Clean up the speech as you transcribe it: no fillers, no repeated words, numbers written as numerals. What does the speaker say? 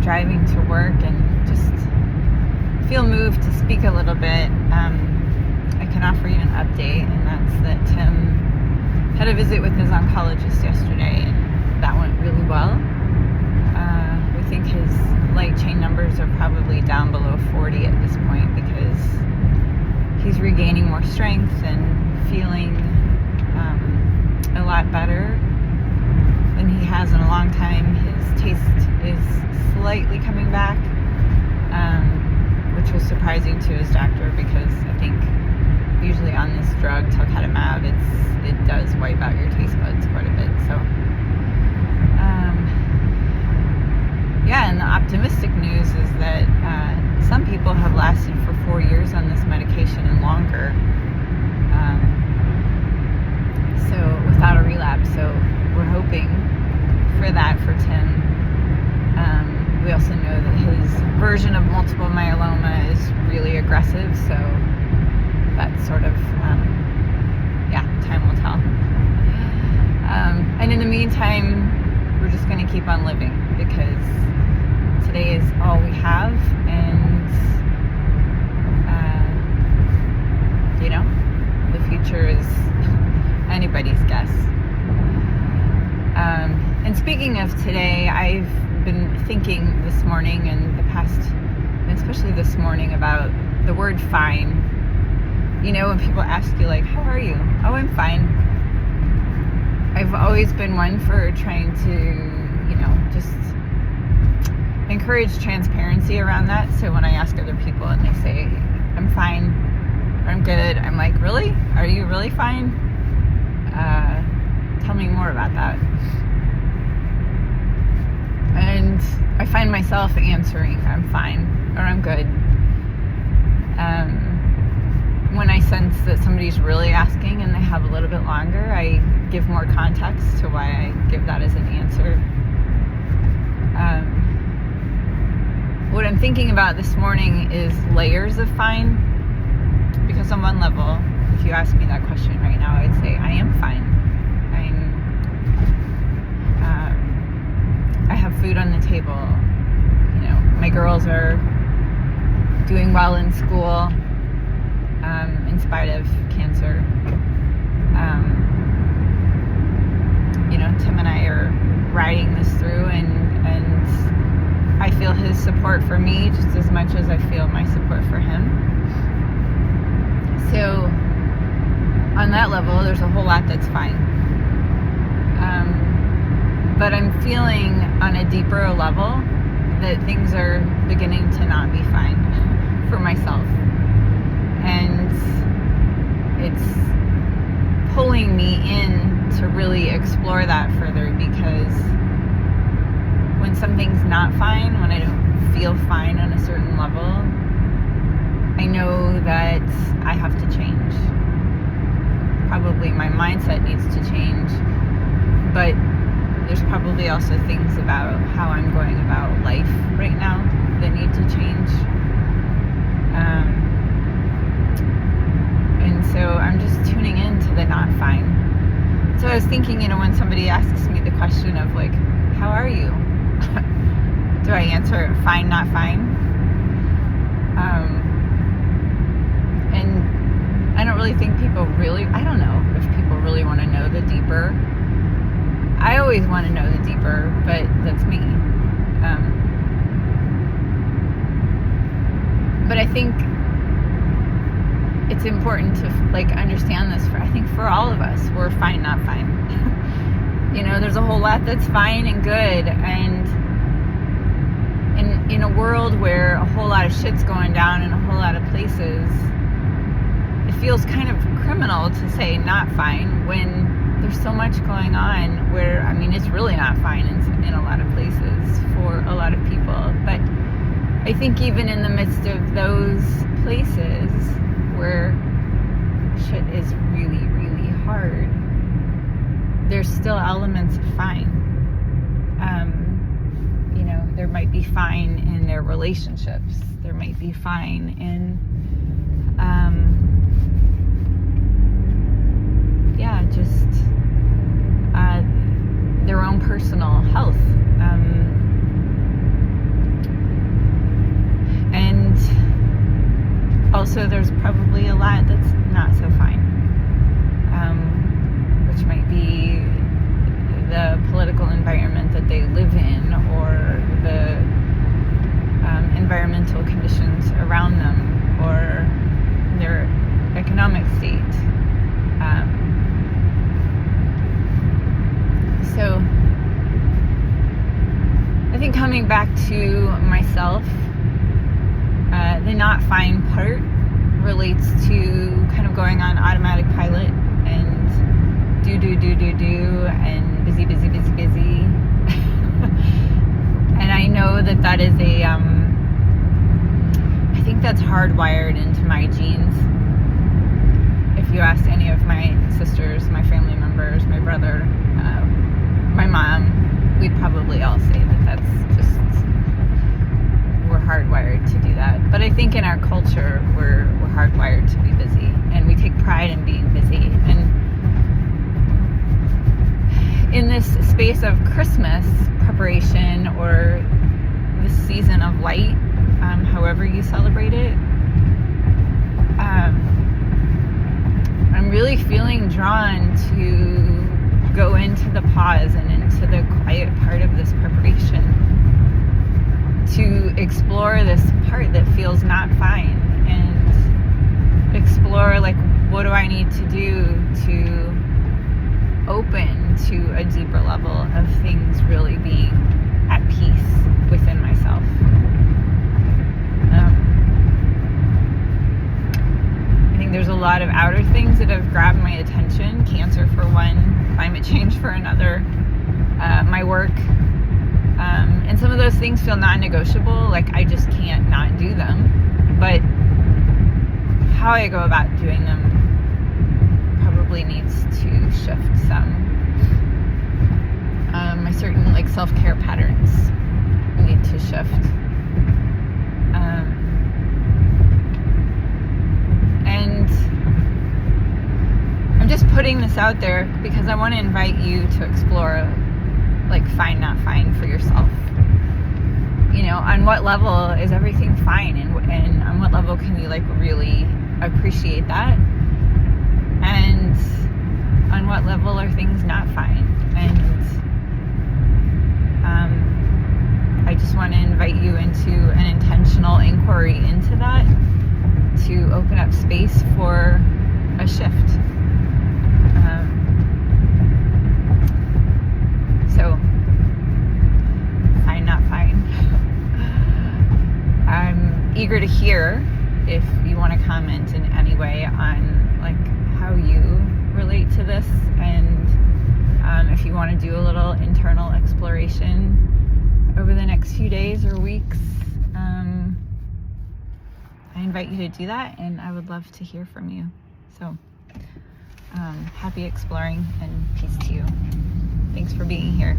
driving to work and just feel moved to speak a little bit. I can offer you an update, and that's that Tim had a visit with his oncologist yesterday, and that went really well. We think his light chain numbers are probably down below 40 at this point because he's regaining more strength and feeling a lot better than he has in a long time. His taste is slightly coming back, which was surprising to his doctor because I think usually on this drug, talcattamab, it does wipe out your taste buds quite a bit. So, yeah, and the optimistic news is that some people have lasted for 4 years on this medication and longer, so without a relapse. So we're hoping for that for Tim. We also know that his version of multiple myeloma is really aggressive, so that's sort of, time will tell. And in the meantime, we're just going to keep on living because today is all we have, and the future is anybody's guess. And speaking of today, I've been thinking this morning and the past, especially this morning, about the word fine. When people ask you, like, how are you? Oh, I'm fine. I've always been one for trying to, just encourage transparency around that. So when I ask other people and they say, I'm fine, or I'm good, I'm like, really? Are you really fine? Tell me more about that. And I find myself answering, I'm fine, or I'm good. When I sense that somebody's really asking and they have a little bit longer, I give more context to why I give that as an answer. What I'm thinking about this morning is layers of fine, because on one level, if you ask me that question right now, I'd say I am fine. I have food on the table. My girls are doing well in school, in spite of cancer. Tim and I are riding this through, and I feel his support for me just as much as I feel my support for him. So on that level, there's a whole lot that's fine. But I'm feeling on a deeper level that things are beginning to not be fine for myself. And it's pulling me in to really explore that further, because when something's not fine, when I don't feel fine on a certain level, I know that I have to change. Probably my mindset needs to change, but there's probably also things about how I'm going about life right now that need to change. And so I'm just tuning into the not fine. So I was thinking, when somebody asks me the question of, like, how are you? Do I answer fine, not fine? And I don't really think people really, I don't know if people really want to know the deeper. I always want to know the deeper, but that's me. But I think it's important to understand this for all of us. We're fine, not fine. There's a whole lot that's fine and good, and in a world where a whole lot of shit's going down in a whole lot of places, it feels kind of criminal to say not fine when there's so much going on where, it's really not fine in a lot of places for a lot of people. But I think even in the midst of those places where shit is really, really hard, there's still elements of fine. There might be fine in their relationships. There might be fine in, just their own personal health. also there's probably a lot that's not so fine, which might be the political environment that they live in, or the environmental conditions around them, or their economic state. So I think coming back to myself, the not fine part relates to kind of going on automatic pilot and do and busy. And I know that is I think that's hardwired into my genes. If you asked any of my sisters, my family members, my brother, my mom, we'd probably all say that that's just, we're hardwired to do that. But I think in our culture, we're hardwired to be busy, and we take pride in being busy. And in this space of Christmas preparation, or the season of light, however you celebrate it, I'm really feeling drawn to go into the pause and into the quiet part of this preparation, to explore this part that feels not fine, and explore, like, what do I need to do to open to a deeper level of things really being at peace within myself. I think there's a lot of outer things that have grabbed my attention. Cancer for one, climate change for another, my work. And some of those things feel non-negotiable, like I just can't not do them. But how I go about doing them probably needs to shift some. My certain, like, self-care patterns need to shift. And I'm just putting this out there because I want to invite you to explore, like, fine, not fine for yourself. You know, on what level is everything fine, and on what level can you, like, really appreciate that? And on what level are things not fine? And I just want to invite you into an intentional inquiry into that, to open up space for a shift. So, fine, not fine. I'm eager to hear if you want to comment in any way on, like, how you relate to this, and if you want to do a little internal exploration over the next few days or weeks. I invite you to do that, and I would love to hear from you. So, happy exploring, and peace to you. Thanks for being here.